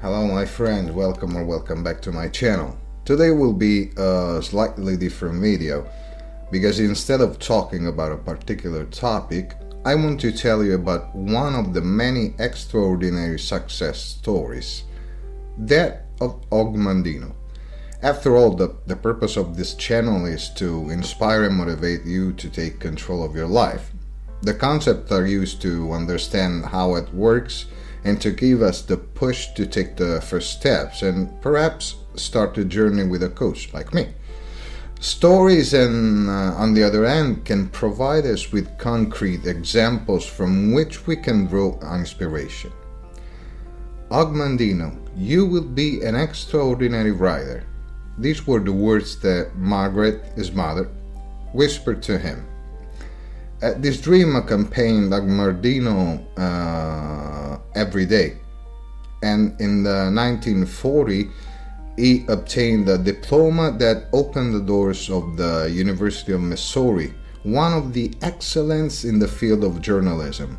Hello my friend, welcome back to my channel. Today will be a slightly different video because instead of talking about a particular topic, I want to tell you about one of the many extraordinary success stories, that of Og Mandino. After all, the purpose of this channel is to inspire and motivate you to take control of your life. The concepts are used to understand how it works and to give us the push to take the first steps and perhaps start a journey with a coach like me. Stories, on the other hand, can provide us with concrete examples from which we can draw inspiration. Og Mandino, you will be an extraordinary writer. These were the words that Margaret, his mother, whispered to him. This dream accompanied Og Mandino every day, and in the 1940 he obtained a diploma that opened the doors of the University of Missouri, one of the excellence in the field of journalism.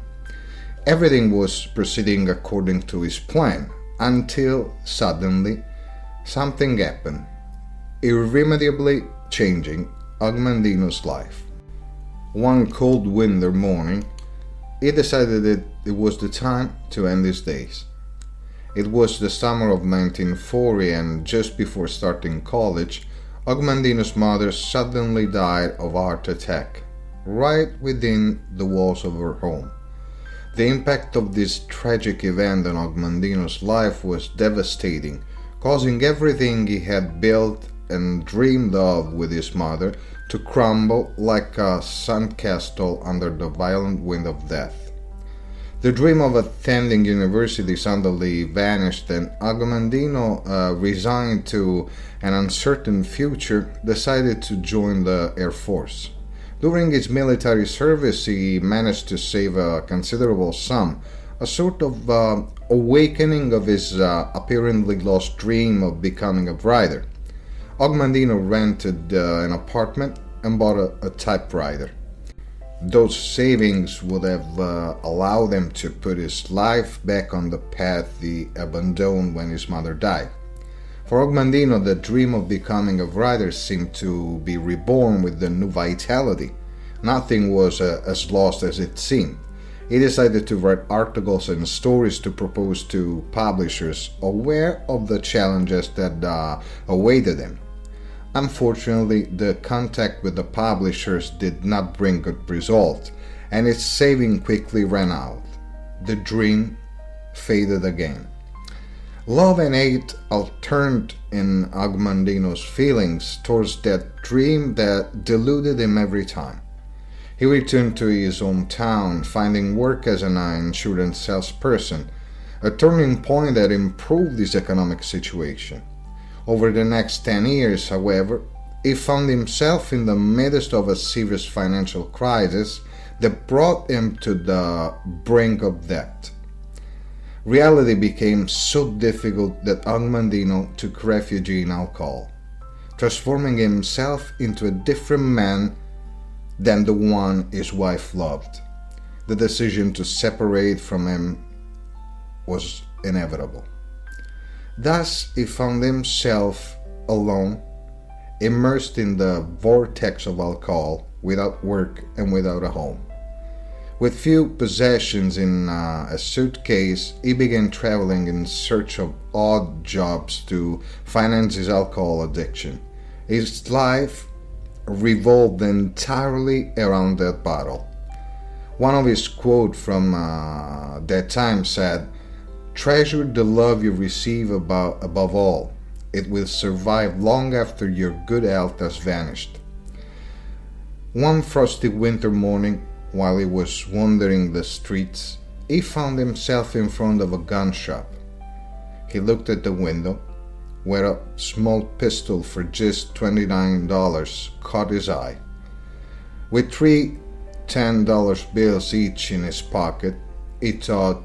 Everything was proceeding according to his plan until suddenly something happened, irremediably changing Og Mandino's life. One cold winter morning, he decided that it was the time to end his days. It was the summer of 1940, and just before starting college, Og Mandino's mother suddenly died of a heart attack, right within the walls of her home. The impact of this tragic event on Og Mandino's life was devastating, causing everything he had built and dreamed of with his mother to crumble like a sandcastle under the violent wind of death. The dream of attending university suddenly vanished, and Og Mandino, resigned to an uncertain future, decided to join the Air Force. During his military service, he managed to save a considerable sum, a sort of awakening of his apparently lost dream of becoming a writer. Og Mandino rented an apartment and bought a typewriter. Those savings would have allowed him to put his life back on the path he abandoned when his mother died. For Og Mandino, the dream of becoming a writer seemed to be reborn with a new vitality. Nothing was as lost as it seemed. He decided to write articles and stories to propose to publishers, aware of the challenges that awaited him. Unfortunately, the contact with the publishers did not bring good results, and its saving quickly ran out. The dream faded again. Love and hate alterned in Og Mandino's feelings towards that dream that deluded him every time. He returned to his hometown, finding work as an insurance salesperson, a turning point that improved his economic situation. Over the next 10 years, however, he found himself in the midst of a serious financial crisis that brought him to the brink of debt. Reality became so difficult that Og Mandino took refuge in alcohol, transforming himself into a different man than the one his wife loved. The decision to separate from him was inevitable. Thus, he found himself alone, immersed in the vortex of alcohol, without work and without a home. With few possessions in a suitcase, he began traveling in search of odd jobs to finance his alcohol addiction. His life revolved entirely around that bottle. One of his quotes from that time said, "Treasure the love you receive above all. It will survive long after your good health has vanished." One frosty winter morning, while he was wandering the streets, he found himself in front of a gun shop. He looked at the window, where a small pistol for just $29 caught his eye. With three $10 bills each in his pocket, he thought,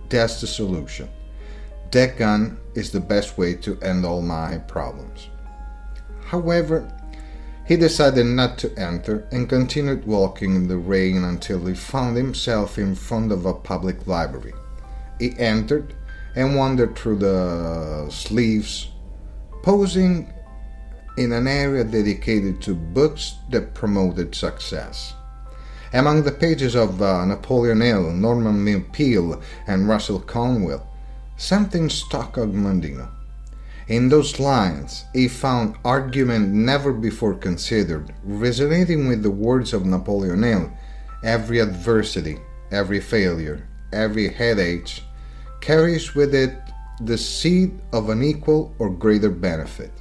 "That's the solution. That gun is the best way to end all my problems." However, he decided not to enter and continued walking in the rain until he found himself in front of a public library. He entered and wandered through the sleeves, posing in an area dedicated to books that promoted success. Among the pages of Napoleon Hill, Norman Peale, and Russell Conwell, something struck Og Mandino. In those lines, he found argument never before considered, resonating with the words of Napoleon Hill: every adversity, every failure, every headache carries with it the seed of an equal or greater benefit.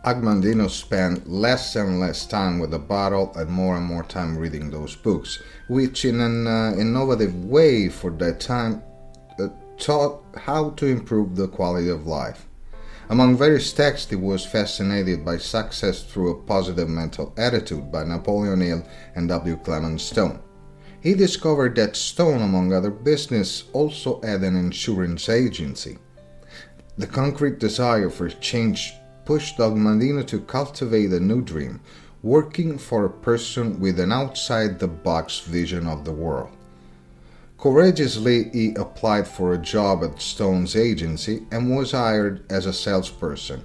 Og Mandino spent less and less time with the bottle and more time reading those books, which in an innovative way for that time taught how to improve the quality of life. Among various texts, he was fascinated by Success Through a Positive Mental Attitude by Napoleon Hill and W. Clement Stone. He discovered that Stone, among other business, also had an insurance agency. The concrete desire for change pushed Og Mandino to cultivate a new dream, working for a person with an outside-the-box vision of the world. Courageously, he applied for a job at Stone's agency and was hired as a salesperson.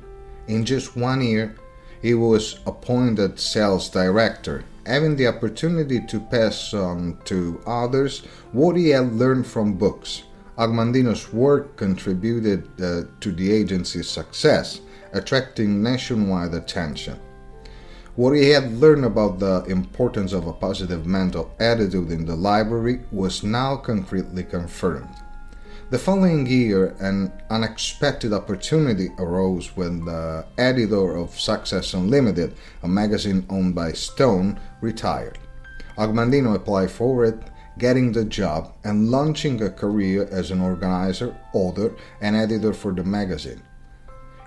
In just 1 year, he was appointed sales director, having the opportunity to pass on to others what he had learned from books. Og Mandino's work contributed to the agency's success, attracting nationwide attention. What he had learned about the importance of a positive mental attitude in the library was now concretely confirmed. The following year, an unexpected opportunity arose when the editor of Success Unlimited, a magazine owned by Stone, retired. Og Mandino applied for it, getting the job and launching a career as an organizer, author, and editor for the magazine.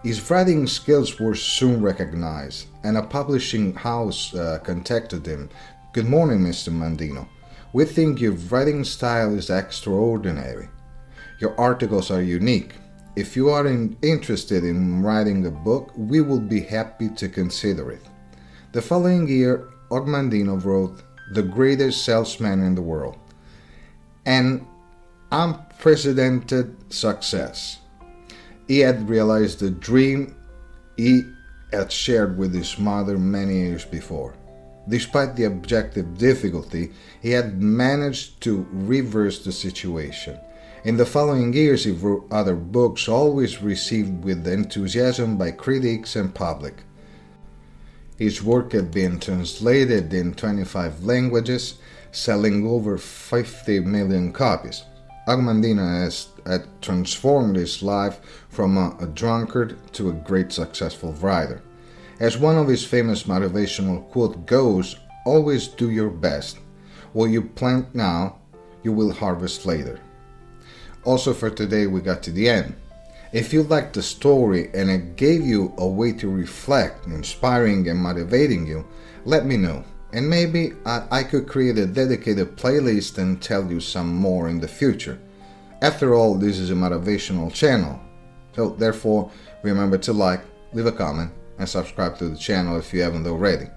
His writing skills were soon recognized, and a publishing house contacted him. "Good morning, Mr. Mandino. We think your writing style is extraordinary. Your articles are unique. If you are interested in writing a book, we will be happy to consider it." The following year, Og Mandino wrote The Greatest Salesman in the World, an unprecedented success. He had realized the dream he had shared with his mother many years before. Despite the objective difficulty, he had managed to reverse the situation. In the following years, he wrote other books, always received with enthusiasm by critics and public. His work had been translated in 25 languages, selling over 50 million copies. Og Mandino had transformed his life from a drunkard to a great successful writer. As one of his famous motivational quote goes, "Always do your best. What you plant now, you will harvest later." Also for today, we got to the end. If you liked the story and it gave you a way to reflect, inspiring and motivating you, let me know. And maybe I could create a dedicated playlist and tell you some more in the future. After all, this is a motivational channel. So therefore, remember to like, leave a comment, and subscribe to the channel if you haven't already.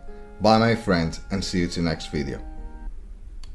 Bye my friends, and see you to the next video.